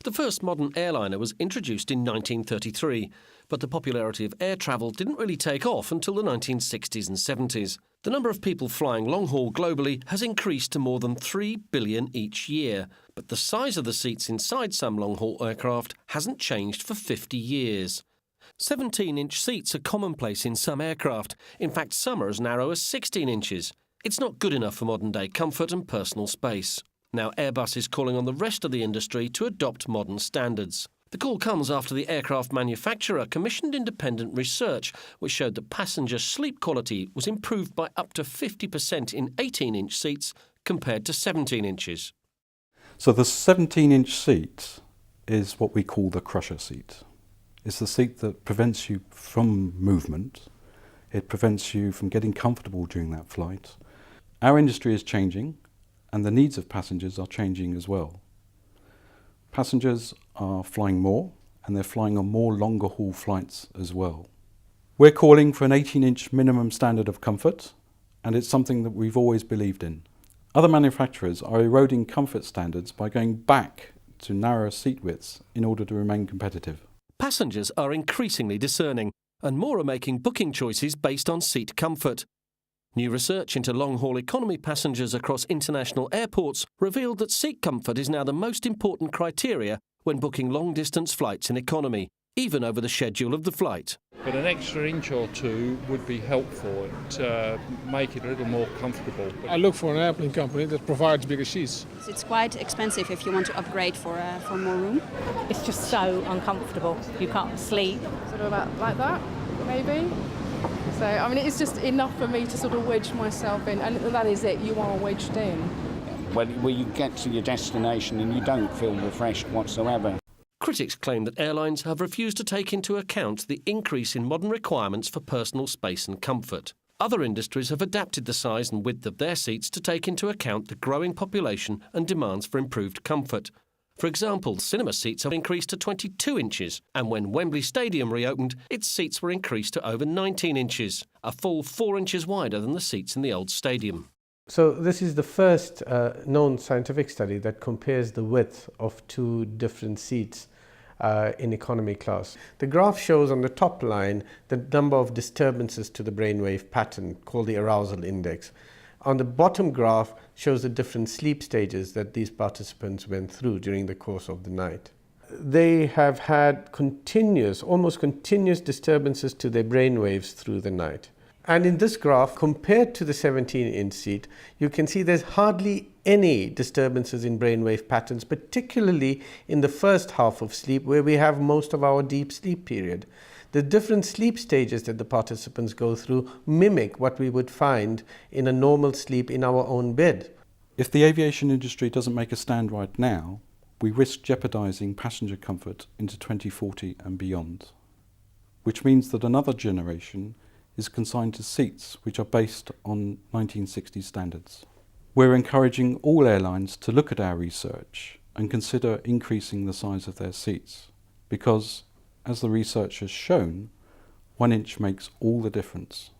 The first modern airliner was introduced in 1933, but the popularity of air travel didn't really take off until the 1960s and 70s. The number of people flying long-haul globally has increased to more than 3 billion each year, but the size of the seats inside some long-haul aircraft hasn't changed for 50 years. 17-inch seats are commonplace in some aircraft. In fact, some are as narrow as 16 inches. It's not good enough for modern-day comfort and personal space. Now Airbus is calling on the rest of the industry to adopt modern standards. The call comes after the aircraft manufacturer commissioned independent research which showed that passenger sleep quality was improved by up to 50% in 18-inch seats compared to 17 inches. So the 17-inch seat is what we call the crusher seat. It's the seat that prevents you from movement. It prevents you from getting comfortable during that flight. Our industry is changing, and the needs of passengers are changing as well. Passengers are flying more, and they're flying on more longer haul flights as well. We're calling for an 18-inch minimum standard of comfort, and it's something that we've always believed in. Other manufacturers are eroding comfort standards by going back to narrower seat widths in order to remain competitive. Passengers are increasingly discerning, and more are making booking choices based on seat comfort. New research into long-haul economy passengers across international airports revealed that seat comfort is now the most important criteria when booking long-distance flights in economy, even over the schedule of the flight. But an extra inch or two would be helpful to make it a little more comfortable. I look for an airplane company that provides bigger seats. It's quite expensive if you want to upgrade for more room. It's just so uncomfortable. You can't sleep. Sort of about like that, maybe. So, I mean, it's just enough for me to sort of wedge myself in, and that is it, you are wedged in. Where you get to your destination and you don't feel refreshed whatsoever. Critics claim that airlines have refused to take into account the increase in modern requirements for personal space and comfort. Other industries have adapted the size and width of their seats to take into account the growing population and demands for improved comfort. For example, cinema seats have increased to 22 inches, and when Wembley Stadium reopened, its seats were increased to over 19 inches, a full 4 inches wider than the seats in the old stadium. So this is the first known scientific study that compares the width of two different seats in economy class. The graph shows on the top line the number of disturbances to the brainwave pattern, called the arousal index. On the bottom graph shows the different sleep stages that these participants went through during the course of the night. They have had almost continuous disturbances to their brainwaves through the night. And in this graph, compared to the 17-inch seat, you can see there's hardly any disturbances in brainwave patterns, particularly in the first half of sleep, where we have most of our deep sleep period. The different sleep stages that the participants go through mimic what we would find in a normal sleep in our own bed. If the aviation industry doesn't make a stand right now, we risk jeopardising passenger comfort into 2040 and beyond, which means that another generation is consigned to seats which are based on 1960s standards. We're encouraging all airlines to look at our research and consider increasing the size of their seats, because, as the research has shown, 1 inch makes all the difference.